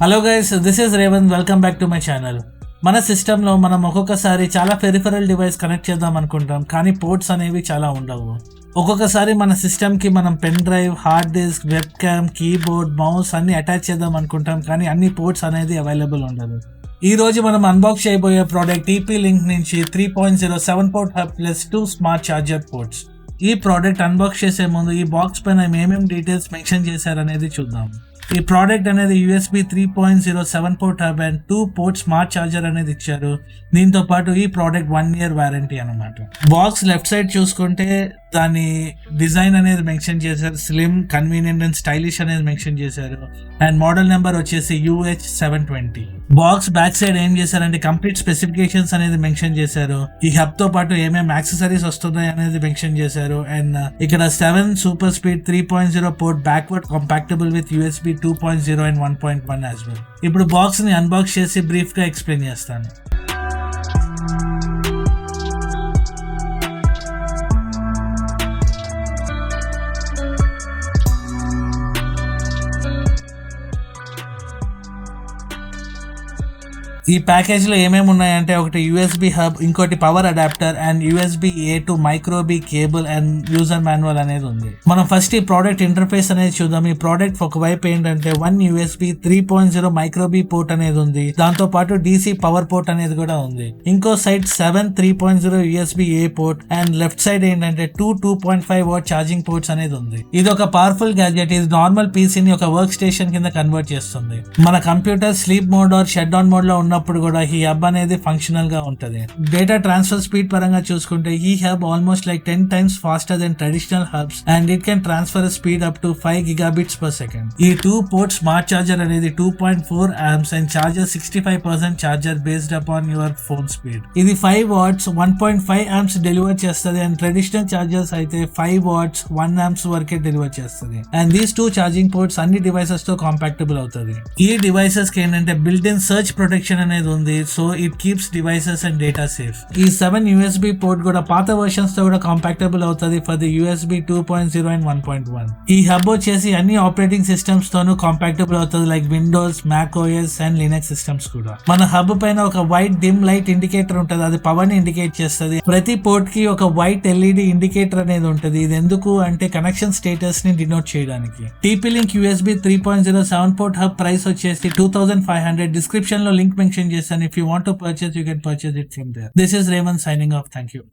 Hello guys, this is Revanth. Welcome back to my channel. మన సిస్టంలో మనం ఒక్కొక్కసారి చాలా పెరిఫరల్ డివైస్ కనెక్ట్ చేద్దాం అనుకుంటాం, కానీ పోర్ట్స్ అనేవి చాలా ఉండవు. ఒక్కొక్కసారి మన సిస్టమ్కి మనం pen drive, hard disk, web cam, keyboard, mouse అన్ని అటాచ్ చేద్దాం అనుకుంటాం, కానీ అన్ని పోర్ట్స్ అనేది అవైలబుల్ ఉండదు. ఈ రోజు మనం అన్బాక్స్ చేయబోయే ప్రోడక్ట్ TP-Link నుంచి 3.0 7 port hub plus 2 smart charger ports. ఈ ప్రోడక్ట్ అన్బాక్స్ చేసే ముందు ఈ బాక్స్ పైన ఏమేమి డీటెయిల్స్ మెన్షన్ చేశారనేది చూద్దాం. ఈ ప్రోడక్ట్ అనేది USB 3.0 7 port hub and 2 port smart charger అనేది ఇచ్చారు. దీంతో పాటు ఈ ప్రోడక్ట్ 1 year వారంటీ అనమాట. బాక్స్ లెఫ్ట్ సైడ్ చూసుకుంటే దాని డిజైన్ అనేది మెన్షన్ చేశారు. స్లిమ్, కన్వీనియంట్ అండ్ స్టైలిష్ అనేది మెన్షన్ చేశారు. అండ్ మోడల్ నెంబర్ వచ్చేసి UH720. బాక్స్ బ్యాక్ సైడ్ ఏం చేశారంటే కంప్లీట్ స్పెసిఫికేషన్స్ అనేది మెన్షన్ చేశారు. ఈ హబ్ తో పాటు ఏమేమి యాక్సెసరీస్ వస్తున్నాయి అనేది మెన్షన్ చేశారు. అండ్ ఇక్కడ 7 super speed 3.0 port backward compatible with USB 2.0 and 1.1 as well. ఇప్పుడు బాక్స్ ని అన్బాక్స్ చేసి బ్రీఫ్ గా ఎక్స్ప్లెయిన్ చేస్తాను. ఈ ప్యాకేజ్ లో ఏమేమి ఉన్నాయంటే ఒకటి USB హబ్, ఇంకోటి power adapter and USB-A to micro B cable and user manual అనేది ఉంది. మనం ఫస్ట్ ఈ ప్రోడక్ట్ ఇంటర్ఫేస్ అనేది చూద్దాం. ఈ ప్రోడక్ట్ ఒక వైపు ఏంటంటే 1 USB 3.0 మైక్రో B పోర్ట్ అనేది ఉంది. దాంతో పాటు DC పవర్ పోర్ట్ అనేది కూడా ఉంది. ఇంకో side 7 3.0 USB-A port and left side ఏంటంటే 2.5 వాట్ ఛార్జింగ్ పోర్ట్స్ అనేది ఉంది. ఇది ఒక పవర్ఫుల్ గ్యాడ్జెట్. ఇది నార్మల్ PC ని ఒక వర్క్ స్టేషన్ కింద కన్వర్ట్ చేస్తుంది. మన computer sleep mode or shut down mode లో ఉన్నప్పుడు కూడా ఈ హబ్ అనేది ఫంక్షనల్ గా ఉంటది. డేటా ట్రాన్స్ఫర్ స్పీడ్ పరంగా చూసుకుంటే ఈ hub almost like 10 times faster than traditional hubs and it can transfer a speed up to 5 gigabits per second. ఈ 2 పోర్ట్ స్మార్ట్ ఛార్జర్ అనేది 2.4 amps and charges 65% charger based upon your phone speed. ఇది 5 watts 1.5 amps deliver చేస్తుంది and traditional chargers అయితే 5 watts 1 amps వరకే deliver చేస్తుంది. And these 2 charging ports అన్ని devices తో కాంపాక్టబుల్ అవుతుంది. ఈ డివైసెస్ కి ఏంటంటే బిల్ట్ ఇన్ సర్చ్ ప్రొటెక్షన్ అనేది ఉంది. So it keeps devices and data safe. ఈ 7 USB పోర్ట్ కూడా పాత వర్షన్స్ తో కూడా కాంపాక్టబుల్ అవుతుంది ఫర్ ది USB 2.0 అండ్ 1.1. ఈ హబ్ వచ్చేసి అన్ని ఆపరేటింగ్ సిస్టమ్స్ తోనూ కాంపాక్టబుల్ అవుతుంది, like Windows, Mac OS and Linux systems కూడా. మన హబ్ పైన ఒక వైట్ డిమ్ లైట్ ఇండికేటర్ ఉంటుంది. అది పవర్ ని ఇండికేట్ చేస్తుంది. ప్రతి పోర్ట్ కి ఒక వైట్ LED ఇండికేటర్ అనేది ఉంటుంది. ఇది ఎందుకు అంటే కనెక్షన్ స్టేటస్ ని డినోట్ చేయడానికి. TP-Link USB 3.0 7 port hub price వచ్చేసి 2500. డిస్క్రిప్షన్ లో లింక్ మెన్షన్ చేస్తాను. If you want to purchase, you can purchase it from there. This is Raymond signing off. Thank you.